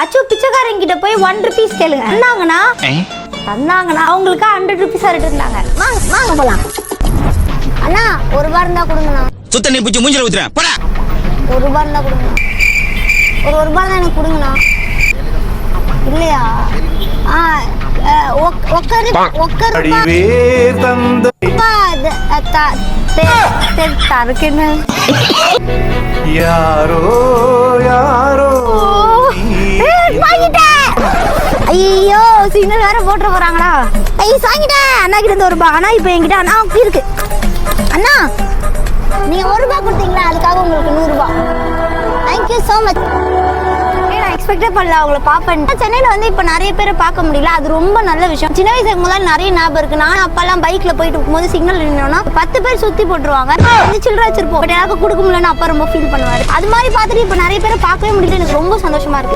அச்சு பிச்சைக்காரங்கிட்ட போய் 1 ரூபீஸ் கேளுங்க. தந்தாங்கன்னா அவங்களுக்கு 100 ரூபீஸ் இருந்தாங்க. வாங்க போலாம். அண்ணா 1 ரூபா இருந்தா கொடுங்கண்ணா. சுத்த நீ பிடிச்சி மூஞ்சில ஊத்துறேன் போடா. 1 ரூபா இருந்தா கொடுங்கண்ணா. ஒரு 1 ரூபா தான் எனக்கு கொடுங்கண்ணா. இல்லையா? யாரோ யாரோ ஐயோ சிக்னல் வேற போட்டு போறாங்களா? ஐயோ வாங்கிட்டேன். அண்ணா கிட்ட இருந்து 1 ரூபா. ஆனா இப்ப என்கிட்ட அண்ணா இருக்கு. அண்ணா நீங்க 1 ரூபா கொடுத்தீங்களா, அதுக்காக உங்களுக்கு 100 ரூபா. Thank you so much. நான் எக்ஸ்பெக்டே பண்ணல அவங்கள பாப்பேன். சென்னையில வந்து இப்ப நிறைய பேரை பார்க்க முடியல, அது ரொம்ப நல்ல விஷயம். சின்ன வயசுக்கு முதல்ல நிறைய ஞாபகம் இருக்கு. நானும் அப்பெல்லாம் பைக்ல போயிட்டு இருக்கும்போது சிக்னல் நின்னோம்னா 10 பேர் சுத்தி போட்டுருவாங்க. சில்லறை வச்சிருப்போம், பட் எனக்கு கொடுக்க முடியலன்னு அப்பா ரொம்ப ஃபீல் பண்ணுவாரு. அது மாதிரி பார்த்துட்டு இப்ப நிறைய பேரை பார்க்கவே முடியல. எனக்கு ரொம்ப சந்தோஷமா இருக்கு.